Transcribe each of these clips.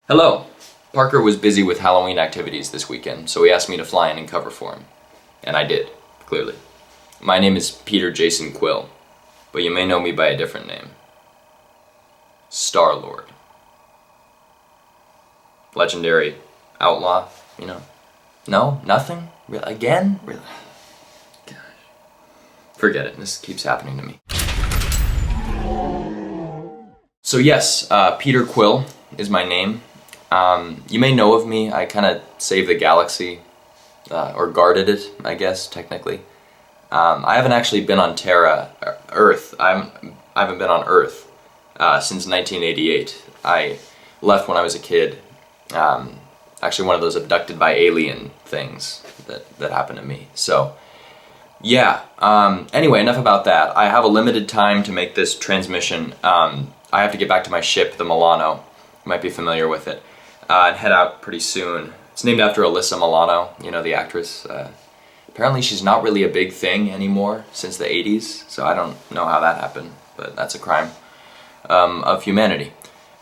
Hello! Parker was busy with Halloween activities this weekend, so he asked me to fly in and cover for him. And I did, clearly. My name is Peter Jason Quill, but you may know me by a different name. Star-Lord. Legendary outlaw, you know. No? Nothing? Again? Really? Gosh. Forget it, this keeps happening to me. So yes, Peter Quill is my name. You may know of me. I kind of saved the galaxy, or guarded it, I guess, technically. I haven't actually been on Earth. I haven't been on Earth since 1988. I left when I was a kid. Actually, one of those abducted by alien things that happened to me. So, yeah. Anyway, enough about that. I have a limited time to make this transmission. I have to get back to my ship, the Milano. You might be familiar with it. And head out pretty soon. It's named after Alyssa Milano, you know, the actress. Apparently she's not really a big thing anymore since the 80s, so I don't know how that happened, but that's a crime of humanity.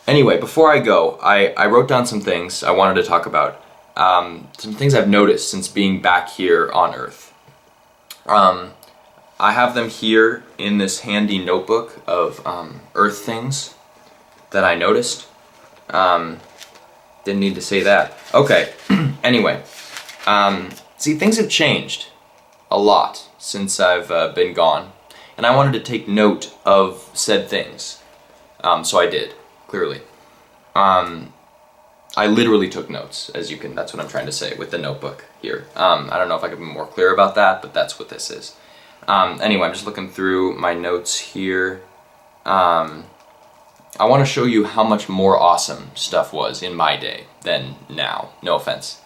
Anyway, before I go, I wrote down some things I wanted to talk about. Some things I've noticed since being back here on Earth. I have them here in this handy notebook of Earth things that I noticed. Didn't need to say that. Okay, anyway. See, things have changed a lot since I've been gone. And I wanted to take note of said things. So I did, clearly. I literally took notes, that's what I'm trying to say with the notebook here. I don't know if I could be more clear about that, but that's what this is. Anyway, I'm just looking through my notes here. I want to show you how much more awesome stuff was in my day than now. No offense.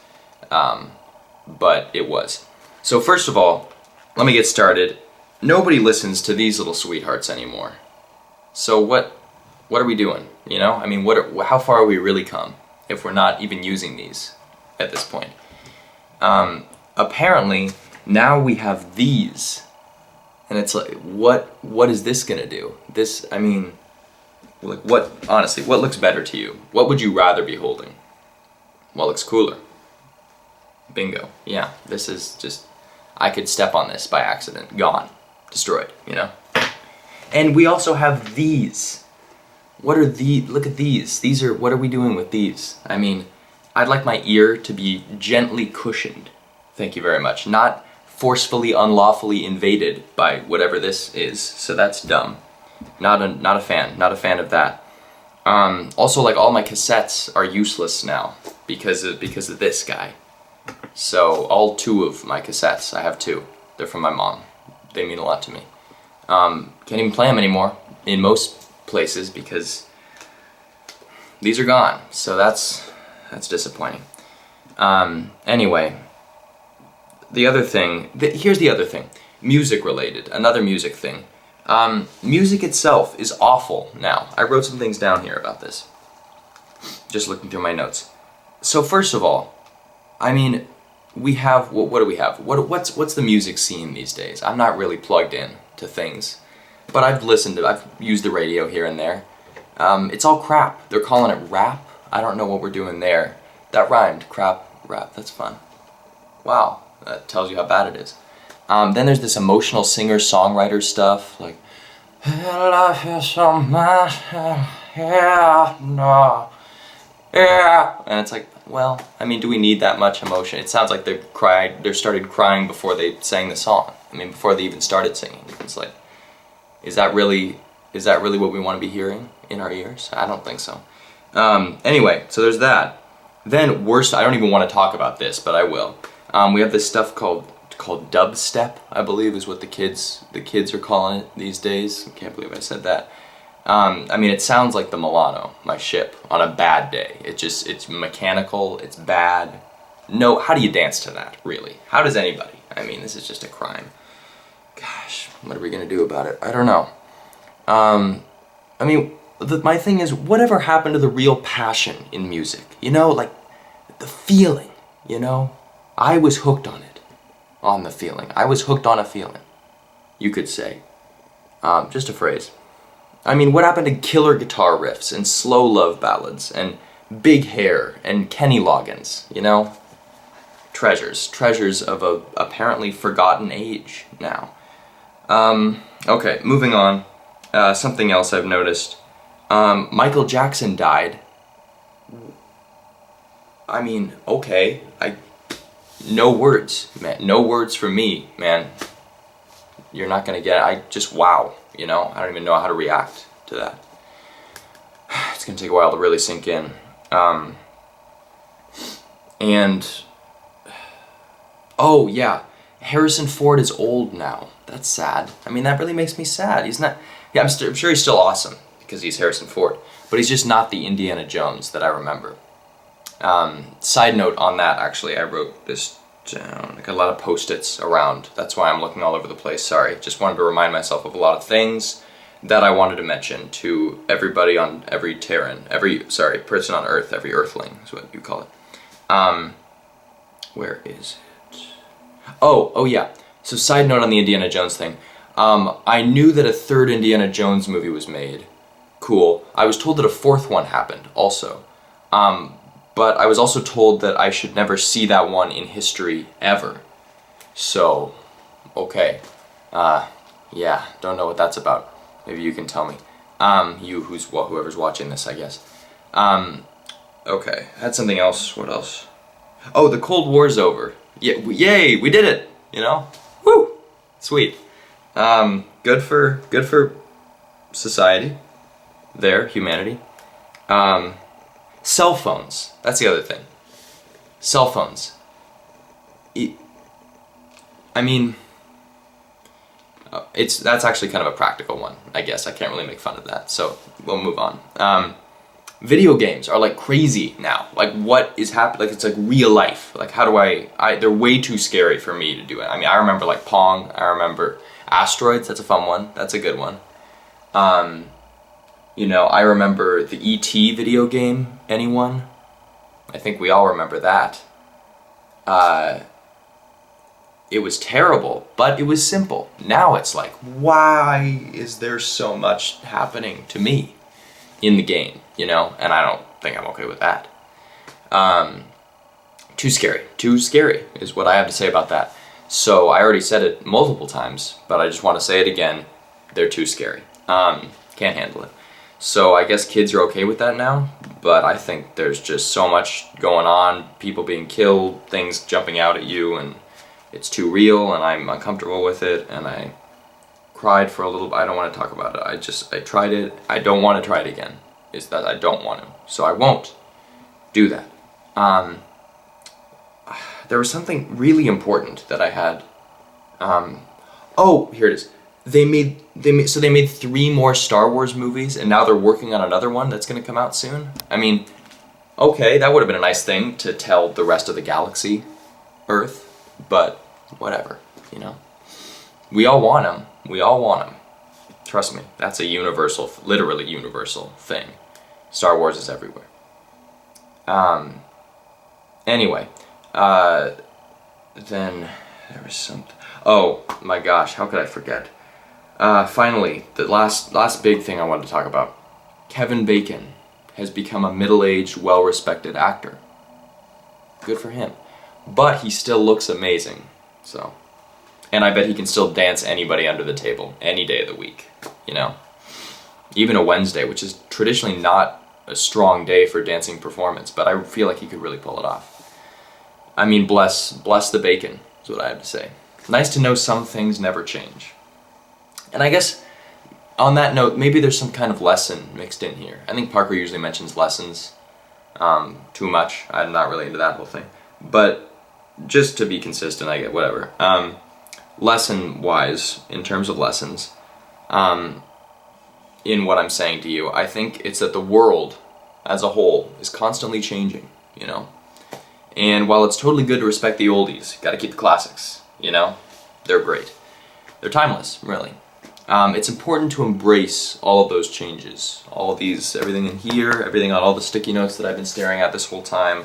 But it was. So first of all, let me get started. Nobody listens to these little sweethearts anymore. So what are we doing? You know? I mean, how far are we really come if we're not even using these at this point? Apparently, now we have these. And it's like, what is this gonna do? This, I mean, like honestly, what looks better to you? What would you rather be holding? What looks cooler? Bingo. Yeah, this is just, I could step on this by accident. Gone. Destroyed, you know? And we also have these. What are these? Look at these. What are we doing with these? I mean, I'd like my ear to be gently cushioned. Thank you very much. Not forcefully, unlawfully invaded by whatever this is. So that's dumb. Not a fan of that. Also, like, all my cassettes are useless now because of this guy. So all 2 of my cassettes, I have 2. They're from my mom. They mean a lot to me. Can't even play them anymore in most places because these are gone. So that's disappointing. Anyway, here's the other thing. Music related. Another music thing. Music itself is awful now. I wrote some things down here about this. Just looking through my notes. So first of all, I mean, we have, what do we have? What's the music scene these days? I'm not really plugged in to things, but I've used the radio here and there. It's all crap. They're calling it rap. I don't know what we're doing there. That rhymed, crap, rap, that's fun. Wow, that tells you how bad it is. Then there's this emotional singer-songwriter stuff, like, I love you so much, yeah, no, yeah. And it's like, well, I mean, do we need that much emotion? It sounds like they started crying before they sang the song. I mean, before they even started singing. It's like, is that really what we want to be hearing in our ears? I don't think so. Anyway, so there's that. Then worse, I don't even want to talk about this, but I will. We have this stuff called dubstep, I believe is what the kids are calling it these days. I can't believe I said that. I mean, it sounds like the Milano, my ship, on a bad day. It's mechanical, it's bad. No, how do you dance to that, really? How does anybody? I mean, this is just a crime. Gosh, what are we gonna do about it? I don't know. I mean, my thing is, whatever happened to the real passion in music? You know, like, the feeling, you know? I was hooked on it. On the feeling. I was hooked on a feeling, you could say. Just a phrase. I mean, what happened to killer guitar riffs and slow love ballads and big hair and Kenny Loggins, you know? Treasures of a apparently forgotten age now. Okay, moving on. Something else I've noticed. Michael Jackson died. I mean, okay, no words, man. No words from me, man. You're not gonna get it. Wow, you know? I don't even know how to react to that. It's gonna take a while to really sink in. Oh yeah, Harrison Ford is old now. That's sad. I mean, that really makes me sad. He's not, yeah, I'm sure he's still awesome because he's Harrison Ford, but he's just not the Indiana Jones that I remember. Side note on that, actually, I wrote this down. I got a lot of Post-its around. That's why I'm looking all over the place. Sorry. Just wanted to remind myself of a lot of things that I wanted to mention to everybody on every person on Earth, every Earthling is what you call it. Where is it? Oh yeah. So side note on the Indiana Jones thing. I knew that a third Indiana Jones movie was made. Cool. I was told that a fourth one happened also. But I was also told that I should never see that one in history ever. So, okay. Yeah, don't know what that's about. Maybe you can tell me. Whoever's watching this, I guess. Okay, had something else. What else? Oh, the Cold War's over. Yeah, yay, we did it. You know, woo, sweet. Good for society. Humanity. Cell phones. That's the other thing. Cell phones. I mean, that's actually kind of a practical one, I guess. I can't really make fun of that, so we'll move on. Video games are like crazy now. Like, what is happening? Like, it's like real life. Like, how do they're way too scary for me to do it. I mean, I remember like Pong. I remember Asteroids. That's a fun one. That's a good one. You know, I remember the E.T. video game. Anyone? I think we all remember that. It was terrible, but it was simple. Now it's like, why is there so much happening to me in the game, you know? And I don't think I'm okay with that. Too scary is what I have to say about that. So I already said it multiple times, but I just want to say it again. They're too scary. Can't handle it. So I guess kids are okay with that now, but I think there's just so much going on, people being killed, things jumping out at you, and it's too real, and I'm uncomfortable with it, and I cried for a little bit. I don't want to talk about it. I tried it. I don't want to try it again. Is that I don't want to. So I won't do that. There was something really important that I had. Oh, here it is. They made 3 more Star Wars movies, and now they're working on another one that's going to come out soon. I mean, okay, that would have been a nice thing to tell the rest of the galaxy, Earth, but whatever, you know. We all want them. We all want them. Trust me, that's a universal, literally universal thing. Star Wars is everywhere. Anyway, then there was something. Oh my gosh, how could I forget? Finally, the last big thing I wanted to talk about. Kevin Bacon has become a middle-aged, well-respected actor. Good for him. But he still looks amazing, so. And I bet he can still dance anybody under the table, any day of the week, you know. Even a Wednesday, which is traditionally not a strong day for dancing performance, but I feel like he could really pull it off. I mean, bless the bacon, is what I have to say. Nice to know some things never change. And I guess, on that note, maybe there's some kind of lesson mixed in here. I think Parker usually mentions lessons too much. I'm not really into that whole thing. But just to be consistent, I get whatever. Lesson-wise, in terms of lessons, in what I'm saying to you, I think it's that the world as a whole is constantly changing, you know? And while it's totally good to respect the oldies, gotta keep the classics, you know? They're great. They're timeless, really. It's important to embrace all of those changes, all of these, everything in here, everything on all the sticky notes that I've been staring at this whole time,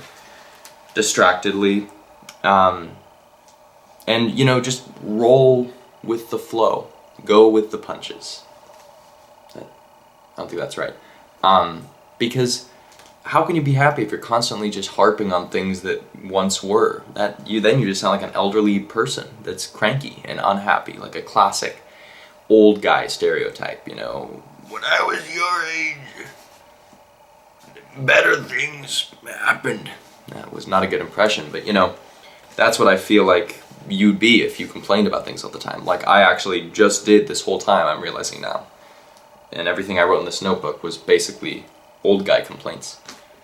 distractedly, and, you know, just roll with the flow, go with the punches. I don't think that's right, because how can you be happy if you're constantly just harping on things that once were? Then you just sound like an elderly person that's cranky and unhappy, like a classic old guy stereotype, you know. When I was your age, better things happened. That was not a good impression, but you know, that's what I feel like you'd be if you complained about things all the time. Like I actually just did this whole time, I'm realizing now. And everything I wrote in this notebook was basically old guy complaints.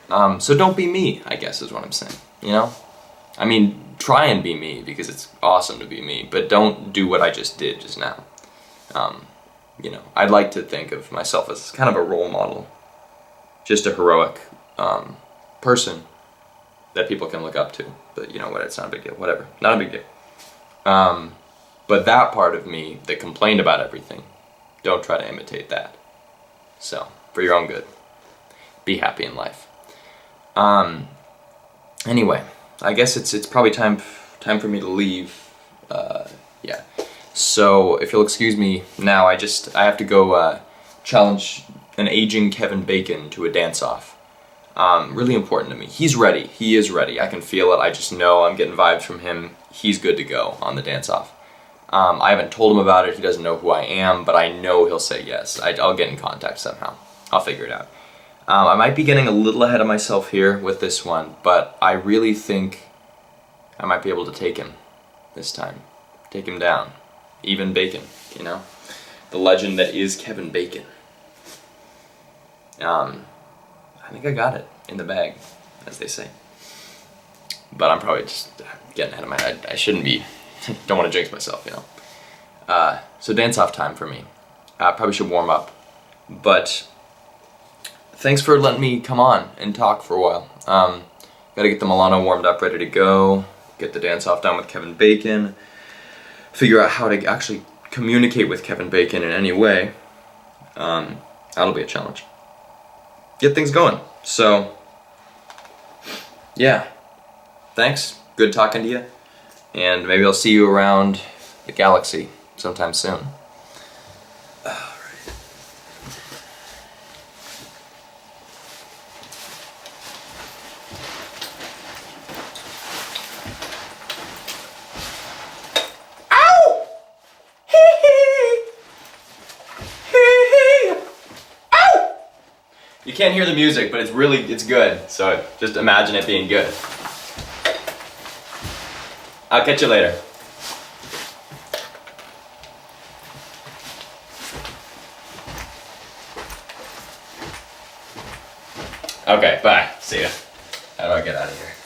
So don't be me, I guess is what I'm saying, you know? I mean, try and be me, because it's awesome to be me, but don't do what I just did just now. You know, I'd like to think of myself as kind of a role model, just a heroic person that people can look up to. But you know what, it's not a big deal, whatever, not a big deal. But that part of me that complained about everything, don't try to imitate that. So, for your own good, be happy in life. Anyway, I guess it's probably time for me to leave. Yeah. So if you'll excuse me now, I have to go challenge an aging Kevin Bacon to a dance-off. Really important to me. He's ready. He is ready. I can feel it. I just know I'm getting vibes from him. He's good to go on the dance-off. I haven't told him about it. He doesn't know who I am, but I know he'll say yes. I'll get in contact somehow. I'll figure it out. I might be getting a little ahead of myself here with this one, but I really think I might be able to take him this time. Take him down. Even Bacon, you know? The legend that is Kevin Bacon. I think I got it in the bag, as they say. But I'm probably just getting ahead of my head. I shouldn't be. Don't want to jinx myself, you know? So dance-off time for me. Probably should warm up. But thanks for letting me come on and talk for a while. Gotta get the Milano warmed up, ready to go. Get the dance-off done with Kevin Bacon. Figure out how to actually communicate with Kevin Bacon in any way. That'll be a challenge. Get things going. So, yeah. Thanks. Good talking to you. And maybe I'll see you around the galaxy sometime soon. You can't hear the music, but it's good, so just imagine it being good. I'll catch you later. Okay, bye. See ya. How do I get out of here?